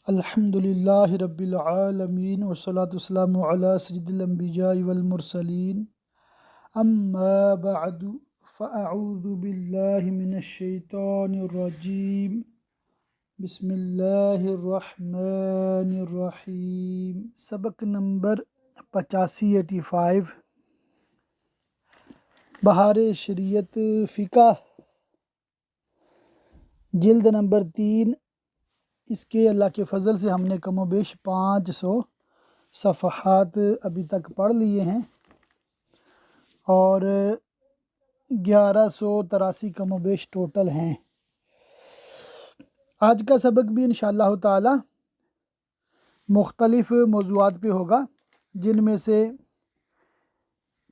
الحمدللہ رب العالمین والصلاة والسلام علی سید الانبیاء والمرسلین اما بعد فاعوذ باللہ من الشیطان الرجیم بسم اللہ الرحمن الرحیم۔ سبق نمبر 85 بہار شریعت فقہ جلد نمبر 3۔ اس کے اللہ کے فضل سے ہم نے کم و بیش 500 صفحات ابھی تک پڑھ لیے ہیں اور 1183 کم و بیش ٹوٹل ہیں۔ آج کا سبق بھی انشاءاللہ تعالی مختلف موضوعات پہ ہوگا، جن میں سے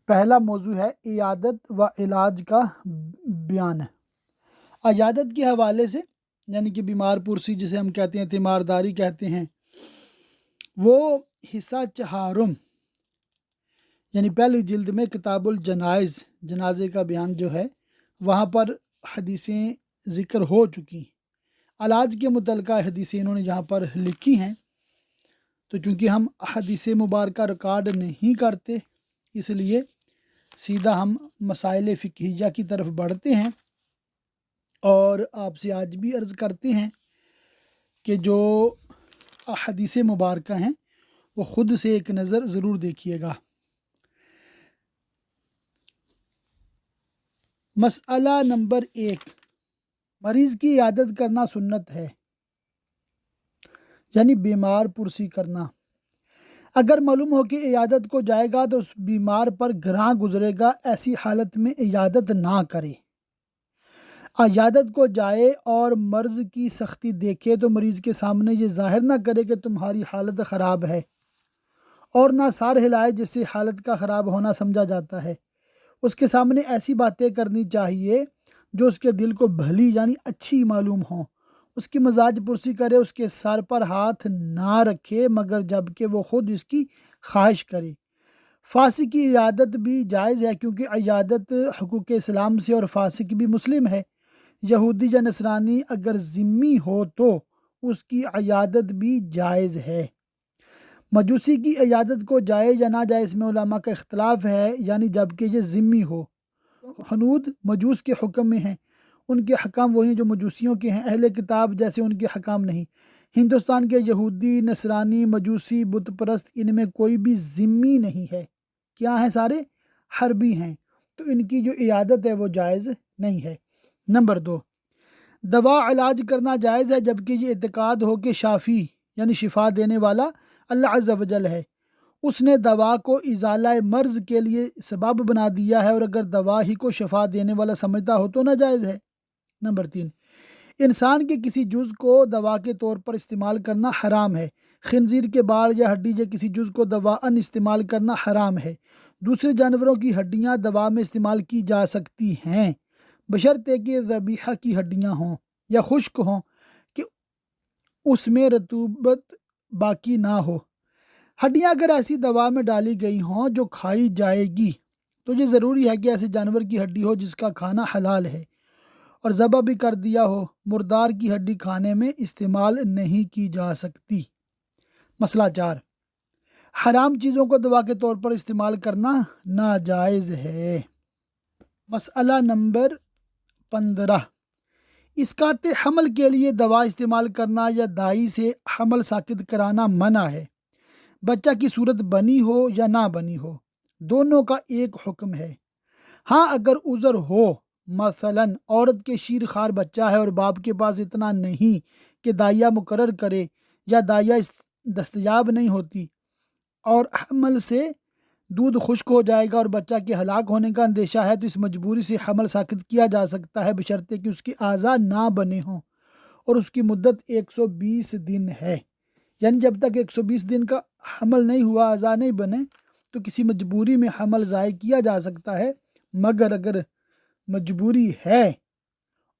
پہلا موضوع ہے عیادت و علاج کا بیان۔ عیادت کے حوالے سے یعنی کہ بیمار پرسی جسے ہم کہتے ہیں، تیمارداری کہتے ہیں، وہ حصہ 4 یعنی پہلی جلد میں کتاب الجنائز جنازے کا بیان جو ہے وہاں پر حدیثیں ذکر ہو چکی۔ علاج کے متعلقہ حدیثیں انہوں نے جہاں پر لکھی ہیں، تو چونکہ ہم حدیث مبارکہ ریکارڈ نہیں کرتے اس لیے سیدھا ہم مسائل فقہیہ کی طرف بڑھتے ہیں، اور آپ سے آج بھی عرض کرتے ہیں کہ جو احادیث مبارکہ ہیں وہ خود سے ایک نظر ضرور دیکھیے گا۔ مسئلہ نمبر 1، مریض کی عیادت کرنا سنت ہے، یعنی بیمار پرسی کرنا۔ اگر معلوم ہو کہ عیادت کو جائے گا تو اس بیمار پر گراں گزرے گا، ایسی حالت میں عیادت نہ کرے۔ عیادت کو جائے اور مرض کی سختی دیکھے تو مریض کے سامنے یہ ظاہر نہ کرے کہ تمہاری حالت خراب ہے، اور نہ سار ہلائے جس سے حالت کا خراب ہونا سمجھا جاتا ہے۔ اس کے سامنے ایسی باتیں کرنی چاہیے جو اس کے دل کو بھلی یعنی اچھی معلوم ہوں۔ اس کی مزاج پرسی کرے، اس کے سر پر ہاتھ نہ رکھے مگر جب کہ وہ خود اس کی خواہش کرے۔ فاسق کی عیادت بھی جائز ہے، کیونکہ عیادت حقوق اسلام سے اور فاسق بھی مسلم ہے۔ یہودی یا نصرانی اگر ذمی ہو تو اس کی عیادت بھی جائز ہے۔ مجوسی کی عیادت کو جائے یا نہ جائے اس میں علماء کا اختلاف ہے، یعنی جب کہ یہ ذمی ہو۔ حنود مجوس کے حکم میں ہیں، ان کے حکام وہی ہیں جو مجوسیوں کے ہیں، اہل کتاب جیسے ان کے حکام نہیں۔ ہندوستان کے یہودی، نصرانی، مجوسی، بت پرست، ان میں کوئی بھی ذمی نہیں ہے، کیا ہیں؟ سارے حربی ہیں، تو ان کی جو عیادت ہے وہ جائز نہیں ہے۔ نمبر 2، دوا علاج کرنا جائز ہے جبکہ یہ اعتقاد ہو کہ شافی یعنی شفا دینے والا اللہ عز و جل ہے۔ اس نے دوا کو ازالہ مرض کے لیے سبب بنا دیا ہے، اور اگر دوا ہی کو شفا دینے والا سمجھتا ہو تو ناجائز ہے۔ نمبر 3، انسان کے کسی جز کو دوا کے طور پر استعمال کرنا حرام ہے۔ خنزیر کے بال یا ہڈی یا کسی جز کو دواً استعمال کرنا حرام ہے۔ دوسرے جانوروں کی ہڈیاں دوا میں استعمال کی جا سکتی ہیں، بشرطے کہ ذبیحہ کی ہڈیاں ہوں یا خشک ہوں کہ اس میں رطوبت باقی نہ ہو۔ ہڈیاں اگر ایسی دوا میں ڈالی گئی ہوں جو کھائی جائے گی تو یہ ضروری ہے کہ ایسے جانور کی ہڈی ہو جس کا کھانا حلال ہے اور ذبح بھی کر دیا ہو۔ مردار کی ہڈی کھانے میں استعمال نہیں کی جا سکتی۔ مسئلہ 4، حرام چیزوں کو دوا کے طور پر استعمال کرنا ناجائز ہے۔ مسئلہ نمبر 15، اسقاط حمل کے لیے دوا استعمال کرنا یا دائی سے حمل ساقط کرانا منع ہے۔ بچہ کی صورت بنی ہو یا نہ بنی ہو، دونوں کا ایک حکم ہے۔ ہاں اگر عذر ہو، مثلاً عورت کے شیر خوار بچہ ہے اور باپ کے پاس اتنا نہیں کہ دائیا مقرر کرے، یا دائیا دستیاب نہیں ہوتی اور حمل سے دودھ خشک ہو جائے گا اور بچہ کے ہلاک ہونے کا اندیشہ ہے، تو اس مجبوری سے حمل ساقط کیا جا سکتا ہے، بشرطے کہ اس کے اعضاء نہ بنے ہوں، اور اس کی مدت 120 دن ہے۔ یعنی جب تک 120 دن کا حمل نہیں ہوا، اعضاء نہیں بنے، تو کسی مجبوری میں حمل ضائع کیا جا سکتا ہے، مگر اگر مجبوری ہے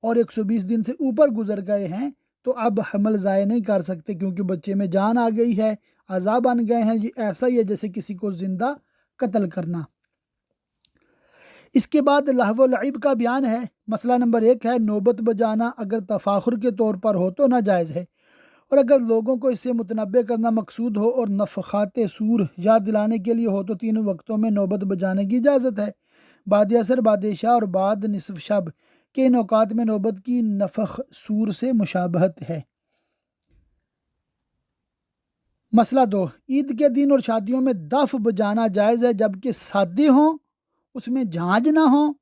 اور 120 دن سے اوپر گزر گئے ہیں تو اب حمل ضائع نہیں کر سکتے، کیونکہ بچے میں جان آ گئی ہے، اعضاء بن گئے ہیں۔ یہ ایسا ہی ہے جیسے کسی کو زندہ قتل کرنا۔ اس کے بعد لہو و لعب کا بیان ہے۔ مسئلہ نمبر 1 ہے نوبت بجانا اگر تفاخر کے طور پر ہو تو ناجائز ہے۔ اور اگر لوگوں کو اس سے متنبع کرنا مقصود ہو اور نفخات سور یاد دلانے کے لیے ہو تو تینوں وقتوں میں نوبت بجانے کی اجازت ہے۔ بعد عصر، بعد عشاء اور بعد نصف شب کے ان اوقات میں نوبت کی نفخ سور سے مشابہت ہے۔ مسئلہ 2، عید کے دن اور شادیوں میں دف بجانا جائز ہے جبکہ سادے ہوں، اس میں جھانج نہ ہوں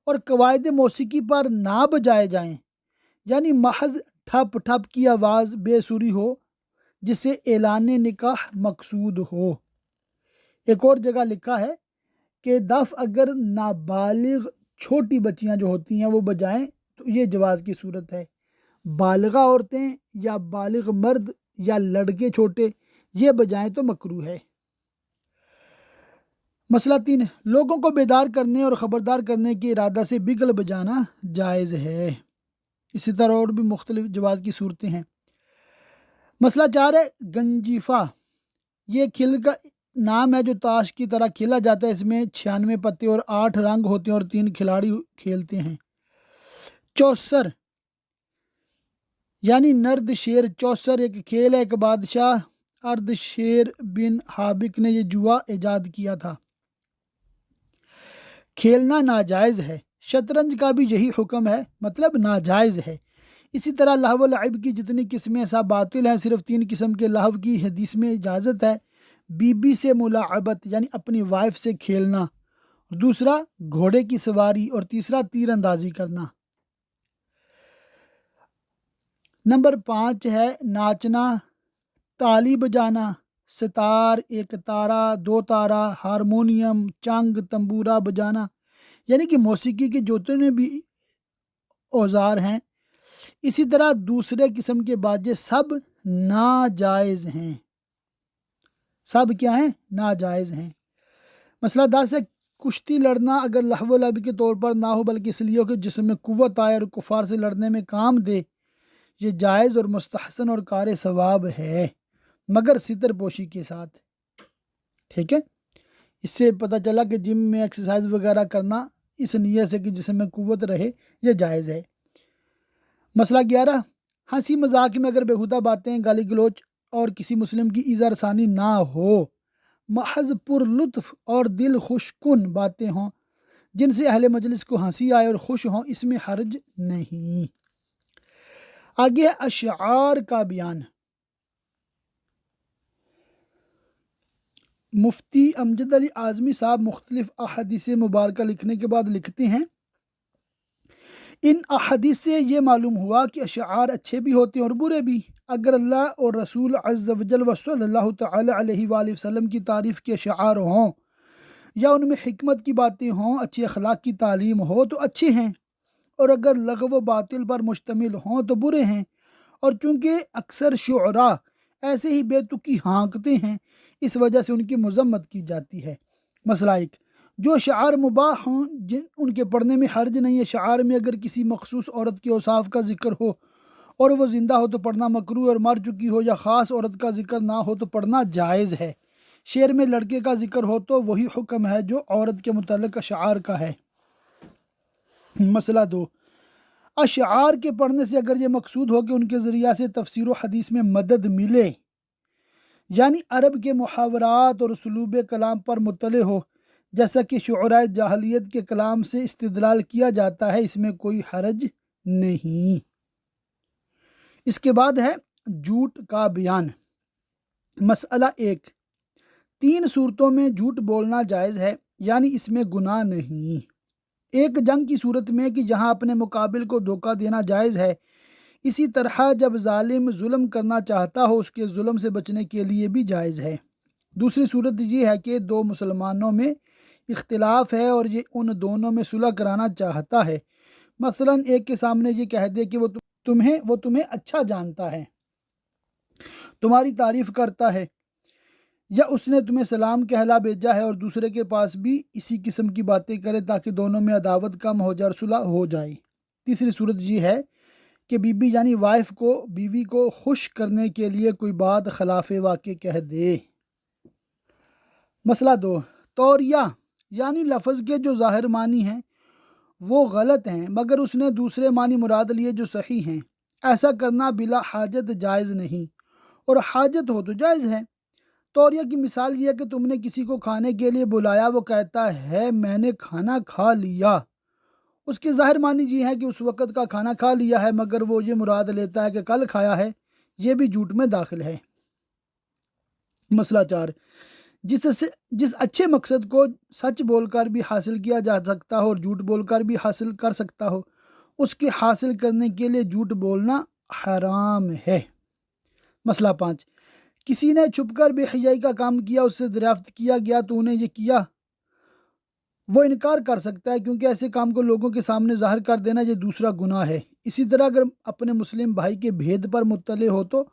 اور قواعد موسیقی پر نہ بجائے جائیں، یعنی محض ٹھپ ٹھپ کی آواز بے سری ہو جس سے اعلان نکاح مقصود ہو۔ ایک اور جگہ لکھا ہے کہ دف اگر نابالغ چھوٹی بچیاں جو ہوتی ہیں وہ بجائیں تو یہ جواز کی صورت ہے۔ بالغہ عورتیں یا بالغ مرد یا لڑکے چھوٹے یہ بجائیں تو مکروہ ہے۔ مسئلہ 3، لوگوں کو بیدار کرنے اور خبردار کرنے کے ارادہ سے بگل بجانا جائز ہے۔ اسی طرح اور بھی مختلف جواز کی صورتیں ہیں۔ مسئلہ 4 ہے گنجیفہ۔ یہ کھیل کا نام ہے جو تاش کی طرح کھیلا جاتا ہے۔ اس میں 96 پتے اور 8 رنگ ہوتے ہیں اور 3 کھلاڑی کھیلتے ہیں۔ چوسر یعنی نرد شیر چوسر ایک کھیل ہے۔ ایک بادشاہ ارد شیر بن حابق نے یہ جوا ایجاد کیا تھا۔ کھیلنا ناجائز ہے۔ شطرنج کا بھی یہی حکم ہے، مطلب ناجائز ہے۔ اسی طرح لہو و لعب کی جتنی قسمیں سب باطل ہیں، صرف 3 قسم کے لہو کی حدیث میں اجازت ہے۔ بی سے ملاعبت یعنی اپنی وائف سے کھیلنا، دوسرا گھوڑے کی سواری اور تیسرا تیر اندازی کرنا۔ نمبر 5 ہے ناچنا، تالی بجانا، ستار، ایک تارا، 2 تارا، ہارمونیم، چنگ، تنبورہ بجانا، یعنی کہ موسیقی کے جتنے بھی اوزار ہیں۔ اسی طرح دوسرے قسم کے باجے سب ناجائز ہیں۔ سب کیا ہیں؟ ناجائز ہیں۔ مسئلہ 10 ہے کشتی لڑنا اگر لہو و لعب کے طور پر نہ ہو بلکہ اس لیے ہو کہ جسم میں قوت آئے اور کفار سے لڑنے میں کام دے، یہ جائز اور مستحسن اور کار ثواب ہے، مگر ستر پوشی کے ساتھ۔ ٹھیک ہے، اس سے پتہ چلا کہ جم میں ایکسرسائز وغیرہ کرنا اس نیت سے کہ جسم میں قوت رہے یہ جائز ہے۔ مسئلہ 11، ہنسی مذاق میں اگر بیہودہ باتیں، گالی گلوچ اور کسی مسلم کی ایذا رسانی نہ ہو، محض پر لطف اور دل خوش کن باتیں ہوں جن سے اہل مجلس کو ہنسی آئے اور خوش ہوں، اس میں حرج نہیں۔ آگے ہے اشعار کا بیان۔ مفتی امجد علی اعظمی صاحب مختلف احادیث مبارکہ لکھنے کے بعد لکھتے ہیں، ان احادیث سے یہ معلوم ہوا کہ اشعار اچھے بھی ہوتے ہیں اور برے بھی۔ اگر اللہ اور رسول عز و جل و صلی اللہ تعالی علیہ وآلہ وسلم کی تعریف کے اشعار ہوں یا ان میں حکمت کی باتیں ہوں، اچھے اخلاق کی تعلیم ہو تو اچھے ہیں، اور اگر لغو و باطل پر مشتمل ہوں تو برے ہیں۔ اور چونکہ اکثر شعراء ایسے ہی بے تکی ہانکتے ہیں، اس وجہ سے ان کی مذمت کی جاتی ہے۔ مسئلہ 1، جو شعار مباح ہوں ان کے پڑھنے میں حرج نہیں ہے۔ شعار میں اگر کسی مخصوص عورت کے اوصاف کا ذکر ہو اور وہ زندہ ہو تو پڑھنا مکروہ، اور مر چکی ہو یا خاص عورت کا ذکر نہ ہو تو پڑھنا جائز ہے۔ شعر میں لڑکے کا ذکر ہو تو وہی حکم ہے جو عورت کے متعلق اشعار کا ہے۔ مسئلہ 2، اشعار کے پڑھنے سے اگر یہ مقصود ہو کہ ان کے ذریعہ سے تفسیر و حدیث میں مدد ملے، یعنی عرب کے محاورات اور اسلوب کلام پر مطلع ہو، جیسا کہ شعراء جاہلیت کے کلام سے استدلال کیا جاتا ہے، اس میں کوئی حرج نہیں۔ اس کے بعد ہے جھوٹ کا بیان۔ مسئلہ 1، 3 صورتوں میں جھوٹ بولنا جائز ہے، یعنی اس میں گناہ نہیں۔ ایک جنگ کی صورت میں کہ جہاں اپنے مقابل کو دھوکہ دینا جائز ہے، اسی طرح جب ظالم ظلم کرنا چاہتا ہو اس کے ظلم سے بچنے کے لیے بھی جائز ہے۔ دوسری صورت یہ ہے کہ 2 مسلمانوں میں اختلاف ہے اور یہ ان دونوں میں صلح کرانا چاہتا ہے، مثلا ایک کے سامنے یہ کہہ دے کہ وہ تمہیں اچھا جانتا ہے، تمہاری تعریف کرتا ہے، یا اس نے تمہیں سلام کہلا بھیجا ہے، اور دوسرے کے پاس بھی اسی قسم کی باتیں کرے تاکہ دونوں میں عداوت کم ہو جائے اور صلح ہو جائے۔ تیسری صورت یہ ہے کہ بیوی یعنی وائف کو بیوی کو خوش کرنے کے لیے کوئی بات خلاف واقع کہہ دے۔ مسئلہ 2، توریہ یعنی لفظ کے جو ظاہر معنی ہیں وہ غلط ہیں مگر اس نے دوسرے معنی مراد لیے جو صحیح ہیں۔ ایسا کرنا بلا حاجت جائز نہیں، اور حاجت ہو تو جائز ہے۔ توریہ کی مثال یہ ہے کہ تم نے کسی کو کھانے کے لیے بلایا، وہ کہتا ہے میں نے کھانا کھا لیا، اس کی ظاہر معنی یہ ہے کہ اس وقت کا کھانا کھا لیا ہے، مگر وہ یہ مراد لیتا ہے کہ کل کھایا ہے، یہ بھی جھوٹ میں داخل ہے۔ مسئلہ 4، جس اچھے مقصد کو سچ بول کر بھی حاصل کیا جا سکتا ہو اور جھوٹ بول کر بھی حاصل کر سکتا ہو، اس کے حاصل کرنے کے لیے جھوٹ بولنا حرام ہے۔ مسئلہ 5، کسی نے چھپ کر بے حیائی کا کام کیا، اس سے دریافت کیا گیا تو نے یہ کیا، وہ انکار کر سکتا ہے، کیونکہ ایسے کام کو لوگوں کے سامنے ظاہر کر دینا یہ دوسرا گناہ ہے۔ اسی طرح اگر اپنے مسلم بھائی کے بھید پر مطلع ہو تو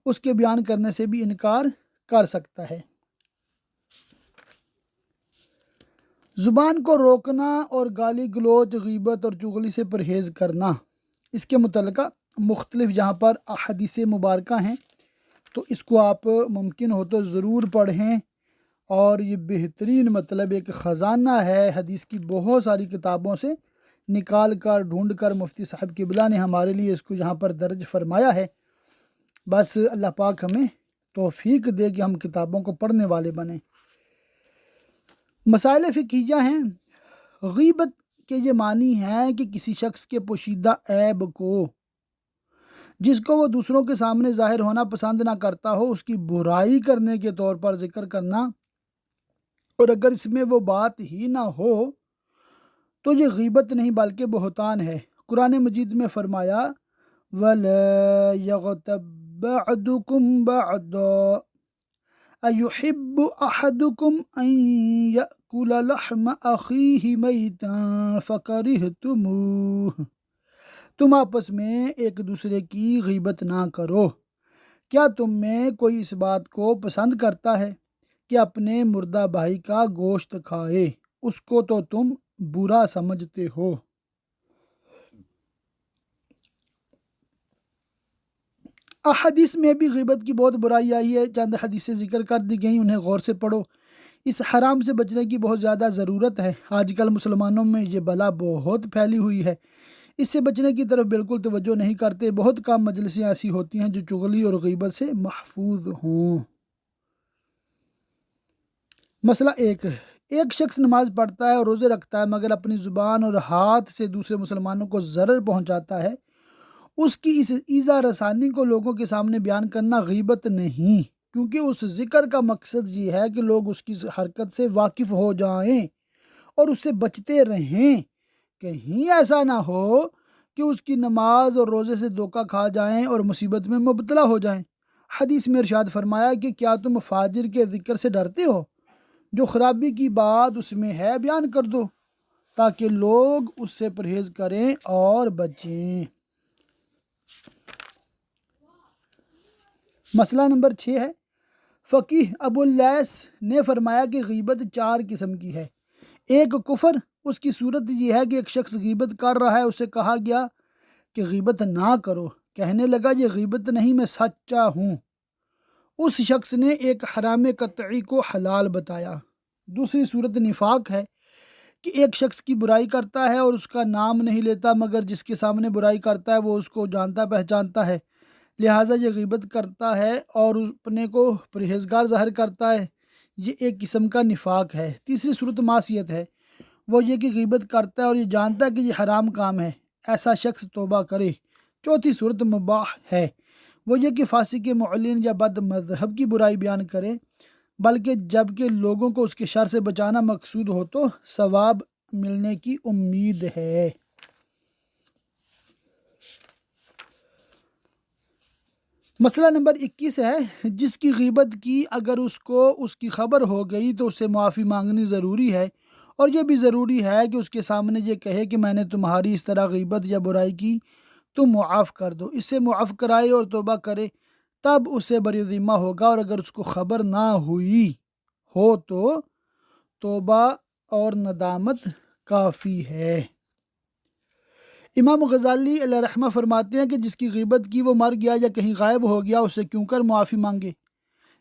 اس کے بیان کرنے سے بھی انکار کر سکتا ہے۔ زبان کو روکنا اور گالی گلوچ، غیبت اور چغلی سے پرہیز کرنا، اس کے متعلقہ مختلف یہاں پر احادیث مبارکہ ہیں، تو اس کو آپ ممکن ہو تو ضرور پڑھیں، اور یہ بہترین مطلب ایک خزانہ ہے حدیث کی، بہت ساری کتابوں سے نکال کر ڈھونڈ کر مفتی صاحب قبلہ نے ہمارے لیے اس کو یہاں پر درج فرمایا ہے۔ بس اللہ پاک ہمیں توفیق دے کہ ہم کتابوں کو پڑھنے والے بنیں۔ مسائل فقہیہ ہیں۔ غیبت کے یہ معنی ہے کہ کسی شخص کے پوشیدہ عیب کو، جس کو وہ دوسروں کے سامنے ظاہر ہونا پسند نہ کرتا ہو، اس کی برائی کرنے کے طور پر ذکر کرنا، اور اگر اس میں وہ بات ہی نہ ہو تو یہ غیبت نہیں بلکہ بہتان ہے۔ قرآن مجید میں فرمایا وَلَا يَغْتَبْ بَعْضُكُمْ بَعْضًا أَيُحِبُّ أَحَدُكُمْ أَن يَأْكُلَ لَحْمَ أَخِيهِ مَيْتًا فَكَرِهْتُمُوهُ، تم آپس میں ایک دوسرے کی غیبت نہ کرو۔ کیا تم میں کوئی اس بات کو پسند کرتا ہے کہ اپنے مردہ بھائی کا گوشت کھائے، اس کو تو تم برا سمجھتے ہو۔ احادیث میں بھی غیبت کی بہت برائی آئی ہے، چند حدیثیں ذکر کر دی گئیں، انہیں غور سے پڑھو۔ اس حرام سے بچنے کی بہت زیادہ ضرورت ہے۔ آج کل مسلمانوں میں یہ بلا بہت پھیلی ہوئی ہے، اس سے بچنے کی طرف بالکل توجہ نہیں کرتے۔ بہت کم مجلسیں ایسی ہوتی ہیں جو چغلی اور غیبت سے محفوظ ہوں۔ مسئلہ 1، ایک شخص نماز پڑھتا ہے اور روزے رکھتا ہے، مگر اپنی زبان اور ہاتھ سے دوسرے مسلمانوں کو ضرر پہنچاتا ہے، اس کی اس ایذا رسانی کو لوگوں کے سامنے بیان کرنا غیبت نہیں، کیونکہ اس ذکر کا مقصد یہ ہے کہ لوگ اس کی حرکت سے واقف ہو جائیں اور اس سے بچتے رہیں، کہیں ایسا نہ ہو کہ اس کی نماز اور روزے سے دھوکہ کھا جائیں اور مصیبت میں مبتلا ہو جائیں۔ حدیث میں ارشاد فرمایا کہ کیا تم فاجر کے ذکر سے ڈرتے ہو؟ جو خرابی کی بات اس میں ہے بیان کر دو، تاکہ لوگ اس سے پرہیز کریں اور بچیں۔ مسئلہ نمبر 6 ہے، فقیہ ابو اللیث نے فرمایا کہ غیبت 4 قسم کی ہے۔ ایک کفر، اس کی صورت یہ ہے کہ ایک شخص غیبت کر رہا ہے، اسے کہا گیا کہ غیبت نہ کرو، کہنے لگا یہ غیبت نہیں، میں سچا ہوں، اس شخص نے ایک حرام قطعی کو حلال بتایا۔ دوسری صورت نفاق ہے کہ ایک شخص کی برائی کرتا ہے اور اس کا نام نہیں لیتا، مگر جس کے سامنے برائی کرتا ہے وہ اس کو جانتا پہچانتا ہے، لہٰذا یہ غیبت کرتا ہے اور اپنے کو پرہیزگار ظاہر کرتا ہے، یہ ایک قسم کا نفاق ہے۔ تیسری صورت معصیت ہے، وہ یہ کہ غیبت کرتا ہے اور یہ جانتا ہے کہ یہ حرام کام ہے، ایسا شخص توبہ کرے۔ چوتھی صورت مباح ہے، وہ یہ کہ فاسق معلن یا بد مذہب کی برائی بیان کرے، بلکہ جب کہ لوگوں کو اس کے شر سے بچانا مقصود ہو تو ثواب ملنے کی امید ہے۔ مسئلہ نمبر 21 ہے، جس کی غیبت کی اگر اس کو اس کی خبر ہو گئی تو اسے معافی مانگنی ضروری ہے، اور یہ بھی ضروری ہے کہ اس کے سامنے یہ کہے کہ میں نے تمہاری اس طرح غیبت یا برائی کی، تم معاف کر دو، اس سے معاف کرائے اور توبہ کرے، تب اسے بری ذمہ ہوگا، اور اگر اس کو خبر نہ ہوئی ہو تو توبہ اور ندامت کافی ہے۔ امام غزالی علیہ رحمہ فرماتے ہیں کہ جس کی غیبت کی وہ مر گیا یا کہیں غائب ہو گیا، اسے کیوں کر معافی مانگے؟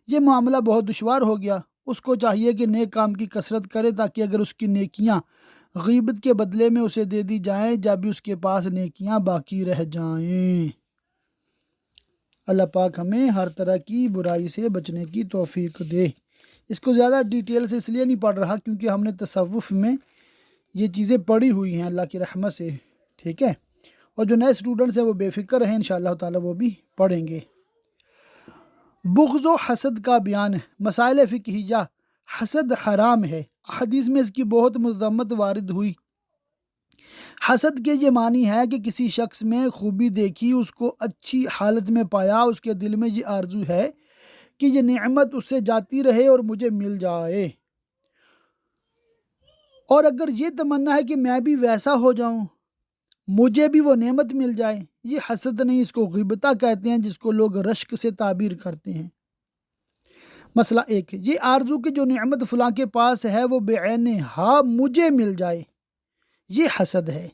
یہ معاملہ بہت دشوار ہو گیا، اس کو چاہیے کہ نیک کام کی کثرت کرے، تاکہ اگر اس کی نیکیاں غیبت کے بدلے میں اسے دے دی جائیں، جب بھی اس کے پاس نیکیاں باقی رہ جائیں۔ اللہ پاک ہمیں ہر طرح کی برائی سے بچنے کی توفیق دے۔ اس کو زیادہ ڈیٹیل سے اس لیے نہیں پڑھ رہا کیونکہ ہم نے تصوف میں یہ چیزیں پڑھی ہوئی ہیں اللہ کی رحمت سے، ٹھیک ہے، اور جو نئے اسٹوڈنٹس ہیں وہ بے فکر ہیں، انشاءاللہ تعالی وہ بھی پڑھیں گے۔ بغض و حسد کا بیان، مسائل فقہیہ۔ حسد حرام ہے، حدیث میں اس کی بہت مذمت وارد ہوئی۔ حسد کے یہ معنی ہے کہ کسی شخص میں خوبی دیکھی، اس کو اچھی حالت میں پایا، اس کے دل میں یہ آرزو ہے کہ یہ نعمت اس سے جاتی رہے اور مجھے مل جائے، اور اگر یہ تمنا ہے کہ میں بھی ویسا ہو جاؤں، مجھے بھی وہ نعمت مل جائے۔ یہ حسد نہیں، اس کو غبطہ کہتے ہیں، جس کو لوگ رشک سے تعبیر کرتے ہیں۔ مسئلہ 1، یہ آرزو کہ جو نعمت فلاں کے پاس ہے وہ بعین ہا مجھے مل جائے، یہ حسد ہے،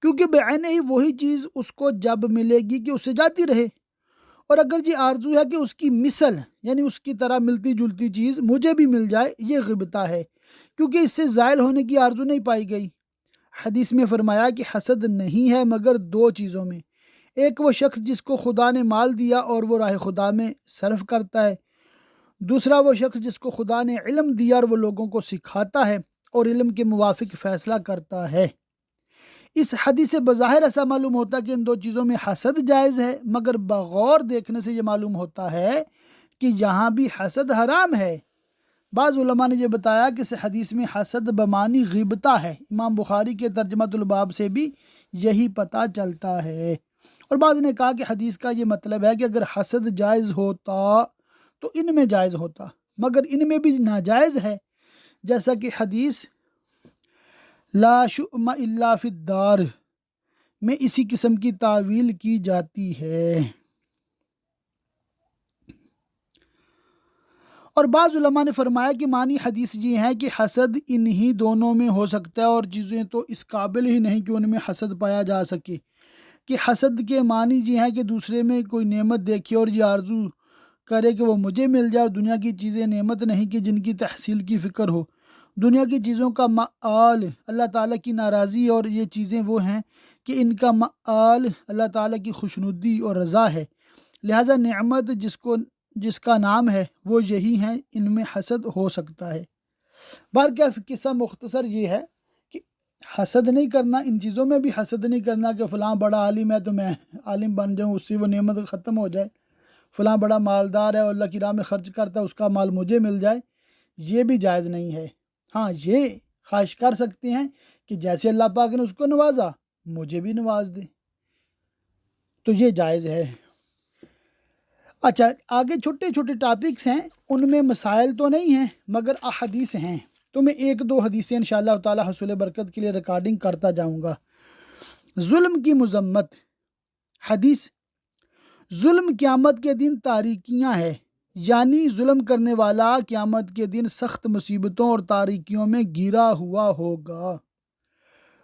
کیونکہ بعین ہی وہی چیز اس کو جب ملے گی کہ اس سے جاتی رہے، اور اگر یہ آرزو ہے کہ اس کی مثل یعنی اس کی طرح ملتی جلتی چیز مجھے بھی مل جائے، یہ غبطہ ہے، کیونکہ اس سے زائل ہونے کی آرزو نہیں پائی گئی۔ حدیث میں فرمایا کہ حسد نہیں ہے مگر 2 چیزوں میں، ایک وہ شخص جس کو خدا نے مال دیا اور وہ راہ خدا میں صرف کرتا ہے، دوسرا وہ شخص جس کو خدا نے علم دیا اور وہ لوگوں کو سکھاتا ہے اور علم کے موافق فیصلہ کرتا ہے۔ اس حدیث سے بظاہر ایسا معلوم ہوتا ہے کہ ان 2 چیزوں میں حسد جائز ہے، مگر بغور دیکھنے سے یہ معلوم ہوتا ہے کہ یہاں بھی حسد حرام ہے۔ بعض علماء نے یہ بتایا کہ اس حدیث میں حسد بمعنی غبطہ ہے، امام بخاری کے ترجمۃ الباب سے بھی یہی پتہ چلتا ہے، اور بعض نے کہا کہ حدیث کا یہ مطلب ہے کہ اگر حسد جائز ہوتا تو ان میں جائز ہوتا، مگر ان میں بھی ناجائز ہے، جیسا کہ حدیث لا شؤم الا فی الدار میں اسی قسم کی تعویل کی جاتی ہے۔ اور بعض علماء نے فرمایا کہ معنی حدیث یہ ہے کہ حسد انہی دونوں میں ہو سکتا ہے، اور چیزیں تو اس قابل ہی نہیں کہ ان میں حسد پایا جا سکے، کہ حسد کے معنی یہ ہے کہ دوسرے میں کوئی نعمت دیکھے اور یہ آرزو کرے کہ وہ مجھے مل جائے، اور دنیا کی چیزیں نعمت نہیں کہ جن کی تحصیل کی فکر ہو۔ دنیا کی چیزوں کا مآل اللہ تعالیٰ کی ناراضی، اور یہ چیزیں وہ ہیں کہ ان کا مآل اللہ تعالیٰ کی خوشنودی اور رضا ہے، لہٰذا نعمت جس کا نام ہے وہ یہی ہیں، ان میں حسد ہو سکتا ہے۔ بہرکیف قصہ مختصر یہ ہے کہ حسد نہیں کرنا، ان چیزوں میں بھی حسد نہیں کرنا کہ فلاں بڑا عالم ہے تو میں عالم بن جاؤں، اس سے وہ نعمت ختم ہو جائے، فلاں بڑا مالدار ہے اور اللہ کی راہ میں خرچ کرتا ہے اس کا مال مجھے مل جائے، یہ بھی جائز نہیں ہے۔ ہاں، یہ خواہش کر سکتے ہیں کہ جیسے اللہ پاک نے اس کو نوازا مجھے بھی نواز دے، تو یہ جائز ہے۔ اچھا، آگے چھوٹے چھوٹے ٹاپکس ہیں، ان میں مسائل تو نہیں ہیں مگر احادیث ہیں، تو میں 1-2 حدیثیں انشاءاللہ تعالی حصول برکت کے لیے ریکارڈنگ کرتا جاؤں گا۔ ظلم کی مذمت۔ حدیث، ظلم قیامت کے دن تاریکیاں ہے، یعنی ظلم کرنے والا قیامت کے دن سخت مصیبتوں اور تاریکیوں میں گھرا ہوا ہوگا۔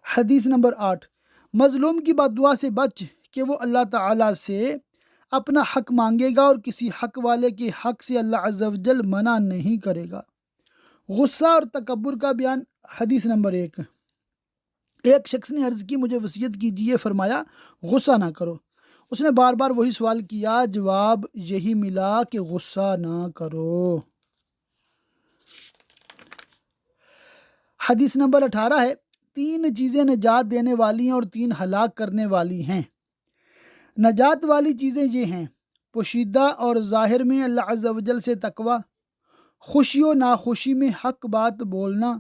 حدیث نمبر 8، مظلوم کی بددعا سے بچ کہ وہ اللہ تعالیٰ سے اپنا حق مانگے گا اور کسی حق والے کے حق سے اللہ عز و جل منع نہیں کرے گا۔ غصہ اور تکبر کا بیان۔ حدیث نمبر 1، ایک شخص نے عرض کی مجھے وصیت کیجیے، فرمایا غصہ نہ کرو۔ اس نے بار بار وہی سوال کیا، جواب یہی ملا کہ غصہ نہ کرو۔ حدیث نمبر 18 ہے، 3 چیزیں نجات دینے والی ہیں اور 3 ہلاک کرنے والی ہیں۔ نجات والی چیزیں یہ ہیں، پوشیدہ اور ظاہر میں اللہ عز و جل سے تقوی، خوشی و ناخوشی میں حق بات بولنا،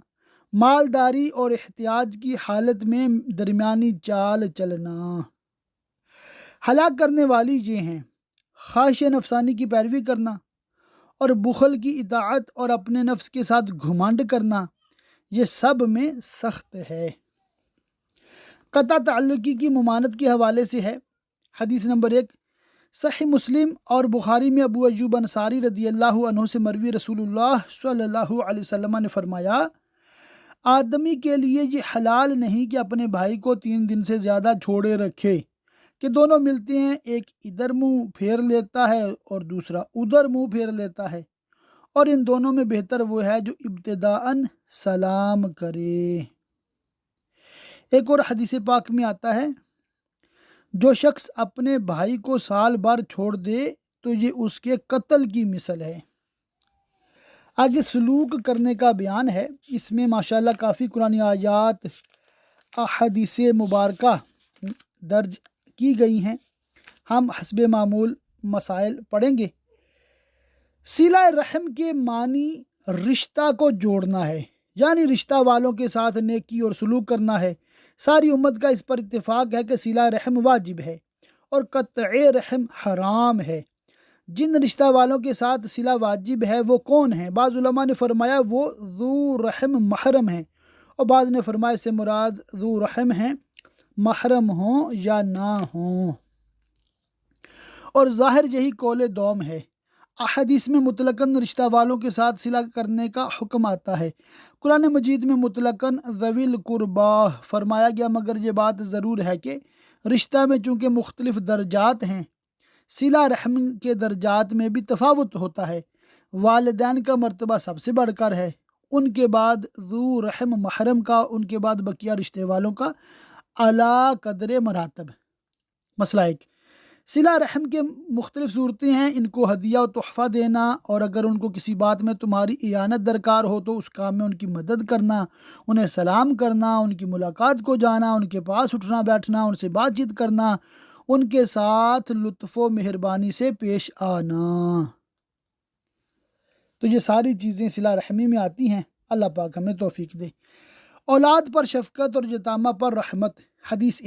مالداری اور احتیاج کی حالت میں درمیانی چال چلنا۔ ہلاک کرنے والی یہ ہیں، خواہش نفسانی کی پیروی کرنا اور بخل کی اطاعت اور اپنے نفس کے ساتھ گھمنڈ کرنا، یہ سب میں سخت ہے۔ قطع تعلقی کی ممانعت کے حوالے سے ہے۔ حدیث نمبر 1، صحیح مسلم اور بخاری میں ابو ایوب انصاری رضی اللہ عنہ سے مروی، رسول اللہ صلی اللہ علیہ وسلم نے فرمایا، آدمی کے لیے یہ حلال نہیں کہ اپنے بھائی کو 3 دن سے زیادہ چھوڑے رکھے، کہ دونوں ملتے ہیں، ایک ادھر منہ پھیر لیتا ہے اور دوسرا ادھر منہ پھیر لیتا ہے، اور ان دونوں میں بہتر وہ ہے جو ابتداءً سلام کرے۔ ایک اور حدیث پاک میں آتا ہے، جو شخص اپنے بھائی کو سال بھر چھوڑ دے تو یہ اس کے قتل کی مثل ہے۔ آگے سلوک کرنے کا بیان ہے، اس میں ماشاءاللہ کافی قرآنی آیات احادیث مبارکہ درج کی گئی ہیں۔ ہم حسب معمول مسائل پڑھیں گے۔ صلہ رحم کے معنی رشتہ کو جوڑنا ہے، یعنی رشتہ والوں کے ساتھ نیکی اور سلوک کرنا ہے۔ ساری امت کا اس پر اتفاق ہے کہ صلہ رحم واجب ہے اور قطع رحم حرام ہے۔ جن رشتہ والوں کے ساتھ صلہ واجب ہے وہ کون ہیں؟ بعض علماء نے فرمایا وہ ذو رحم محرم ہیں، اور بعض نے فرمایا اس سے مراد ذو رحم ہیں، محرم ہوں یا نہ ہوں، اور ظاہر یہی قول دوم ہے۔ احادیث میں مطلقاً رشتہ والوں کے ساتھ صلہ کرنے کا حکم آتا ہے۔ قرآن مجید میں مطلقاً ذوی القربا فرمایا گیا، مگر یہ بات ضرور ہے کہ رشتہ میں چونکہ مختلف درجات ہیں، صلہ رحم کے درجات میں بھی تفاوت ہوتا ہے۔ والدین کا مرتبہ سب سے بڑھ کر ہے، ان کے بعد ذو رحم محرم کا، ان کے بعد بقیہ رشتے والوں کا اعلیٰ قدر مراتب۔ مسئلہ ایک، صلہ رحم کے مختلف صورتیں ہیں، ان کو ہدیہ و تحفہ دینا، اور اگر ان کو کسی بات میں تمہاری اعانت درکار ہو تو اس کام میں ان کی مدد کرنا، انہیں سلام کرنا، ان کی ملاقات کو جانا، ان کے پاس اٹھنا بیٹھنا، ان سے بات چیت کرنا، ان کے ساتھ لطف و مہربانی سے پیش آنا۔ تو یہ ساری چیزیں صلہ رحمی میں آتی ہیں۔ اللہ پاک ہمیں توفیق دے۔ اولاد پر شفقت اور یتامہ پر رحمت۔ حدیث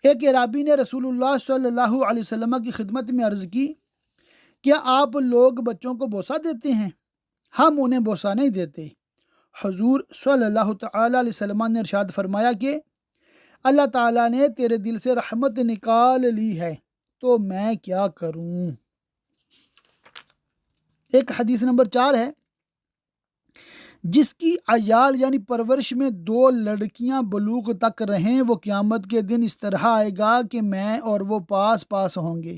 ایک اعرابی نے رسول اللہ صلی اللہ علیہ وسلم کی خدمت میں عرض کی، کیا آپ لوگ بچوں کو بوسہ دیتے ہیں؟ ہم انہیں بوسہ نہیں دیتے۔ حضور صلی اللہ تعالیٰ علیہ وسلم نے ارشاد فرمایا کہ اللہ تعالیٰ نے تیرے دل سے رحمت نکال لی ہے تو میں کیا کروں۔ ایک حدیث نمبر 4 ہے، جس کی عیال یعنی پرورش میں 2 لڑکیاں بلوغ تک رہیں وہ قیامت کے دن اس طرح آئے گا کہ میں اور وہ پاس پاس ہوں گے،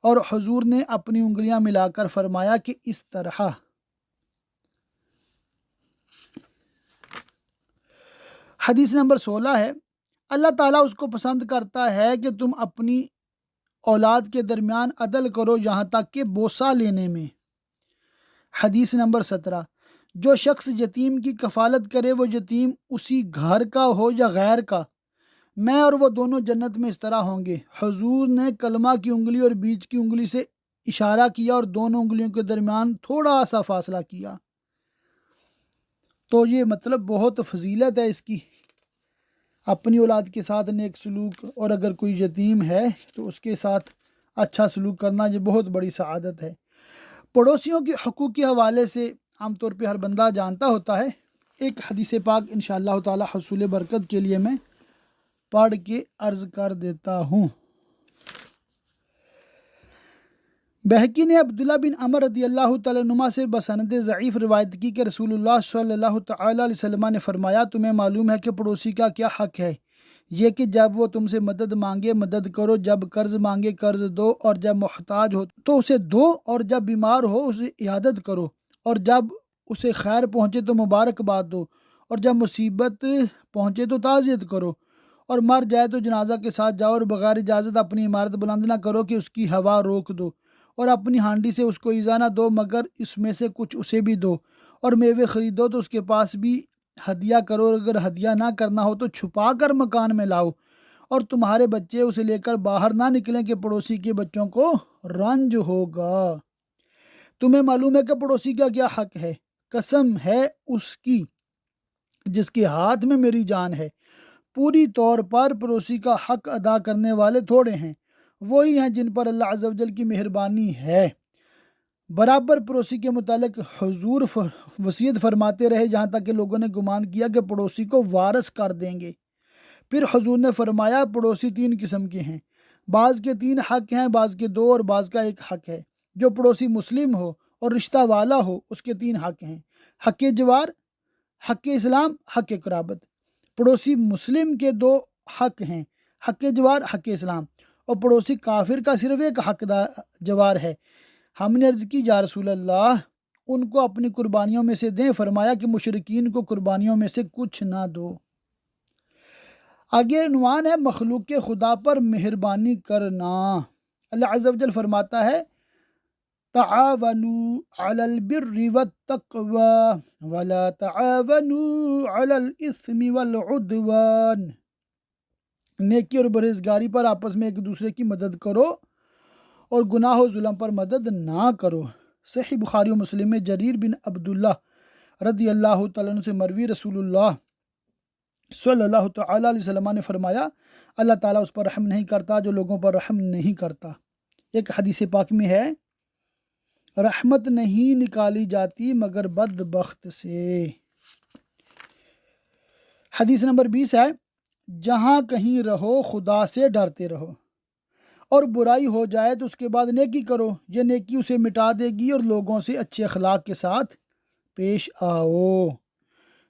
اور حضور نے اپنی انگلیاں ملا کر فرمایا کہ اس طرح۔ حدیث نمبر 16 ہے، اللہ تعالیٰ اس کو پسند کرتا ہے کہ تم اپنی اولاد کے درمیان عدل کرو یہاں تک کہ بوسہ لینے میں۔ حدیث نمبر 17، جو شخص یتیم کی کفالت کرے وہ یتیم اسی گھر کا ہو یا غیر کا، میں اور وہ دونوں جنت میں اس طرح ہوں گے۔ حضور نے کلمہ کی انگلی اور بیچ کی انگلی سے اشارہ کیا اور دونوں انگلیوں کے درمیان تھوڑا سا فاصلہ کیا۔ تو یہ مطلب بہت فضیلت ہے اس کی، اپنی اولاد کے ساتھ نیک سلوک، اور اگر کوئی یتیم ہے تو اس کے ساتھ اچھا سلوک کرنا، یہ بہت بڑی سعادت ہے۔ پڑوسیوں کے حقوق کے حوالے سے عام طور پہ ہر بندہ جانتا ہوتا ہے۔ ایک حدیث پاک انشاءاللہ تعالی حصول برکت کے لیے میں پڑھ کے عرض کر دیتا ہوں۔ بہقی نے عبداللہ بن عمر رضی اللہ تعالیٰ عنہما سے بسند ضعیف روایت کی کہ رسول اللہ صلی اللہ تعالیٰ علیہ وسلم نے فرمایا، تمہیں معلوم ہے کہ پڑوسی کا کیا حق ہے؟ یہ کہ جب وہ تم سے مدد مانگے مدد کرو، جب قرض مانگے قرض دو، اور جب محتاج ہو تو اسے دو، اور جب بیمار ہو اسے عیادت کرو، اور جب اسے خیر پہنچے تو مبارکباد دو، اور جب مصیبت پہنچے تو تعزیت کرو، اور مر جائے تو جنازہ کے ساتھ جاؤ، اور بغیر اجازت اپنی عمارت بلند نہ کرو کہ اس کی ہوا روک دو، اور اپنی ہانڈی سے اس کو ایذا نہ دو مگر اس میں سے کچھ اسے بھی دو، اور میوے خریدو تو اس کے پاس بھی ہدیہ کرو، اور اگر ہدیہ نہ کرنا ہو تو چھپا کر مکان میں لاؤ، اور تمہارے بچے اسے لے کر باہر نہ نکلیں کہ پڑوسی کے بچوں کو رنج ہوگا۔ تمہیں معلوم ہے کہ پڑوسی کا کیا حق ہے؟ قسم ہے اس کی جس کے ہاتھ میں میری جان ہے، پوری طور پر پڑوسی کا حق ادا کرنے والے تھوڑے ہیں، وہی ہیں جن پر اللہ عز و جل کی مہربانی ہے۔ برابر پڑوسی کے متعلق حضور وصیت فرماتے رہے یہاں تک کہ لوگوں نے گمان کیا کہ پڑوسی کو وارث کر دیں گے۔ پھر حضور نے فرمایا، پڑوسی 3 قسم کے ہیں، بعض کے 3 حق ہیں، بعض کے 2 اور بعض کا 1 حق ہے۔ جو پڑوسی مسلم ہو اور رشتہ والا ہو اس کے 3 حق ہیں، حق جوار، حق اسلام، حق قرابت۔ پڑوسی مسلم کے 2 حق ہیں، حق جوار، حق اسلام، اور پڑوسی کافر کا صرف 1 حق جوار ہے۔ ہم نے عرض کی، یا رسول اللہ ان کو اپنی قربانیوں میں سے دیں۔ فرمایا کہ مشرکین کو قربانیوں میں سے کچھ نہ دو۔ آگے عنوان ہے مخلوق خدا پر مہربانی کرنا۔ اللہ عز و جل فرماتا ہے تعاونوا علی البر والتقوی ولا تعاونوا علی الاثم والعدوان، نیکی اور پرہیزگاری پر آپس میں ایک دوسرے کی مدد کرو اور گناہ و ظلم پر مدد نہ کرو۔ صحیح بخاری و مسلم میں جریر بن عبداللہ رضی اللہ تعالیٰ عنہ سے مروی رسول اللہ صلی اللہ تعالیٰ علیہ وسلم نے فرمایا اللہ تعالیٰ اس پر رحم نہیں کرتا جو لوگوں پر رحم نہیں کرتا۔ ایک حدیث پاک میں ہے رحمت نہیں نکالی جاتی مگر بدبخت سے۔ حدیث نمبر 20 ہے جہاں کہیں رہو خدا سے ڈرتے رہو، اور برائی ہو جائے تو اس کے بعد نیکی کرو، یہ نیکی اسے مٹا دے گی، اور لوگوں سے اچھے اخلاق کے ساتھ پیش آؤ۔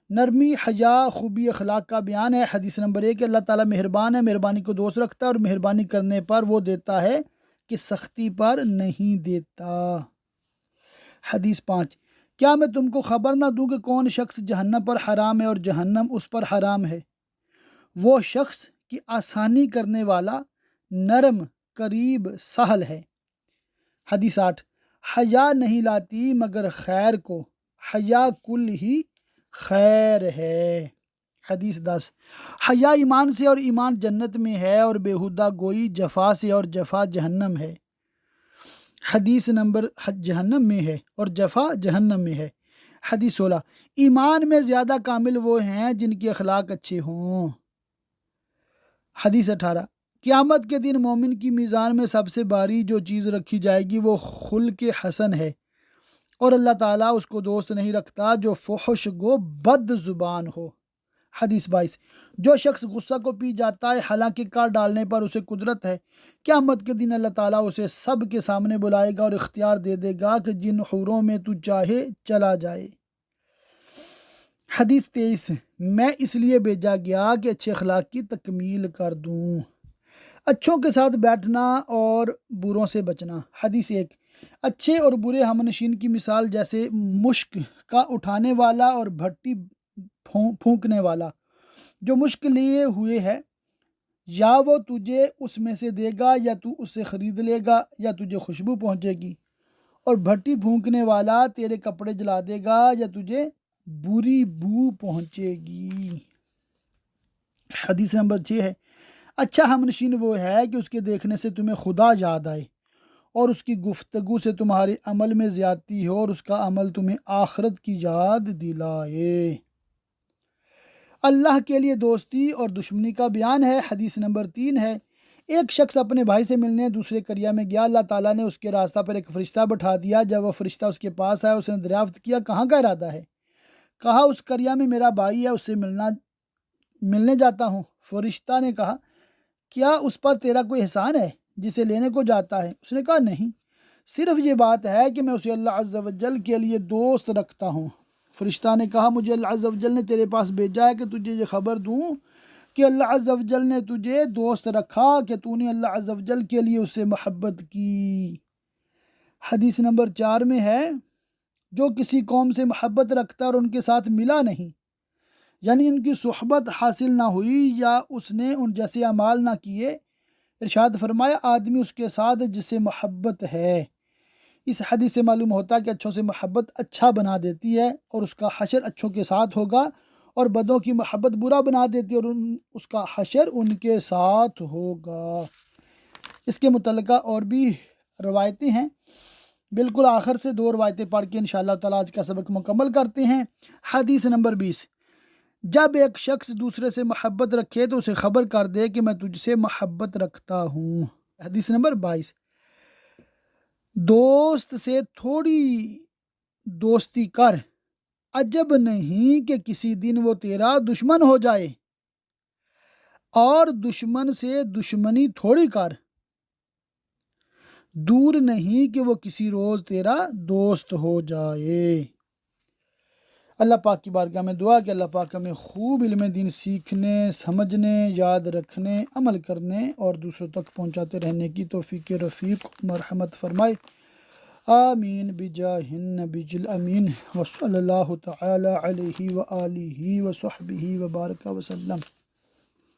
نرمی، حیا، خوبی اخلاق کا بیان ہے۔ حدیث نمبر 1 اللہ تعالیٰ مہربان ہے، مہربانی کو دوست رکھتا ہے، اور مہربانی کرنے پر وہ دیتا ہے کہ سختی پر نہیں دیتا۔ حدیث 5 کیا میں تم کو خبر نہ دوں کہ کون شخص جہنم پر حرام ہے اور جہنم اس پر حرام ہے؟ وہ شخص کی آسانی کرنے والا، نرم، قریب، سہل ہے۔ حدیث 8 حیا نہیں لاتی مگر خیر کو، حیا کل ہی خیر ہے۔ حدیث 10 حیا ایمان سے اور ایمان جنت میں ہے، اور بیہودہ گوئی جفا سے اور جفا جہنم ہے۔ حدیث نمبر جہنم میں ہے اور جفا جہنم میں ہے۔ حدیث 16 ایمان میں زیادہ کامل وہ ہیں جن کے اخلاق اچھے ہوں۔ حدیث 18 قیامت کے دن مومن کی میزان میں سب سے بھاری جو چیز رکھی جائے گی وہ خلق حسن ہے، اور اللہ تعالیٰ اس کو دوست نہیں رکھتا جو فحش گو بد زبان ہو۔ حدیث 22 جو شخص غصہ کو پی جاتا ہے حالانکہ کاٹ ڈالنے پر اسے قدرت ہے، قیامت کے دن اللہ تعالیٰ اسے سب کے سامنے بلائے گا اور اختیار دے دے گا کہ جن حوروں میں تو چاہے چلا جائے۔ حدیث 23 میں اس لیے بھیجا گیا کہ اچھے اخلاق کی تکمیل کر دوں، اچھوں کے ساتھ بیٹھنا اور بروں سے بچنا۔ حدیث 1 اچھے اور برے ہمنشین کی مثال جیسے مشک کا اٹھانے والا اور بھٹی پھونکنے والا۔ جو مشک لیے ہوئے ہے یا وہ تجھے اس میں سے دے گا یا تو اسے خرید لے گا یا تجھے خوشبو پہنچے گی، اور بھٹی پھونکنے والا تیرے کپڑے جلا دے گا یا تجھے بری بو پہنچے گی۔ حدیث نمبر 6 ہے اچھا ہمنشین وہ ہے کہ اس کے دیکھنے سے تمہیں خدا یاد آئے، اور اس کی گفتگو سے تمہارے عمل میں زیادتی ہو، اور اس کا عمل تمہیں آخرت کی یاد دلائے۔ اللہ کے لیے دوستی اور دشمنی کا بیان ہے۔ حدیث نمبر 3 ہے ایک شخص اپنے بھائی سے ملنے دوسرے قریہ میں گیا، اللہ تعالیٰ نے اس کے راستہ پر ایک فرشتہ بٹھا دیا۔ جب وہ فرشتہ اس کے پاس آیا اس نے دریافت کیا کہاں کا ارادہ ہے؟ کہا اس قریہ میں میرا بھائی ہے، اس سے ملنے جاتا ہوں۔ فرشتہ نے کہا کیا اس پر تیرا کوئی احسان ہے جسے لینے کو جاتا ہے؟ اس نے کہا نہیں، صرف یہ بات ہے کہ میں اسے اللہ عز و جل کے لیے دوست رکھتا ہوں۔ فرشتہ نے کہا مجھے اللہ عز و جل نے تیرے پاس بھیجا ہے کہ تجھے یہ خبر دوں کہ اللہ عز و جل نے تجھے دوست رکھا کہ تو نے اللہ عز و جل کے لیے اس سے محبت کی۔ حدیث نمبر 4 میں ہے جو کسی قوم سے محبت رکھتا اور ان کے ساتھ ملا نہیں، یعنی ان کی صحبت حاصل نہ ہوئی یا اس نے ان جیسے اعمال نہ کیے، ارشاد فرمایا آدمی اس کے ساتھ جس سے محبت ہے۔ اس حدیث سے معلوم ہوتا ہے کہ اچھوں سے محبت اچھا بنا دیتی ہے اور اس کا حشر اچھوں کے ساتھ ہوگا، اور بدوں کی محبت برا بنا دیتی ہے اور اس کا حشر ان کے ساتھ ہوگا۔ اس کے متعلقہ اور بھی روایتیں ہیں، بالکل آخر سے 2 روایتیں پڑھ کے انشاءاللہ تعالیٰ آج کا سبق مکمل کرتے ہیں۔ حدیث نمبر 20 جب ایک شخص دوسرے سے محبت رکھے تو اسے خبر کر دے کہ میں تجھ سے محبت رکھتا ہوں۔ حدیث نمبر 22 دوست سے تھوڑی دوستی کر، عجب نہیں کہ کسی دن وہ تیرا دشمن ہو جائے، اور دشمن سے دشمنی تھوڑی کر، دور نہیں کہ وہ کسی روز تیرا دوست ہو جائے۔ اللہ پاک کی بارگاہ میں دعا کہ اللہ پاک ہمیں خوب علم دین سیکھنے، سمجھنے، یاد رکھنے، عمل کرنے اور دوسروں تک پہنچاتے رہنے کی توفیق رفیق مرحمت فرمائے، آمین بجاہ النبی الامین وصلی اللہ تعالی علیہ وآلہ وصحبہ وبارک وسلم۔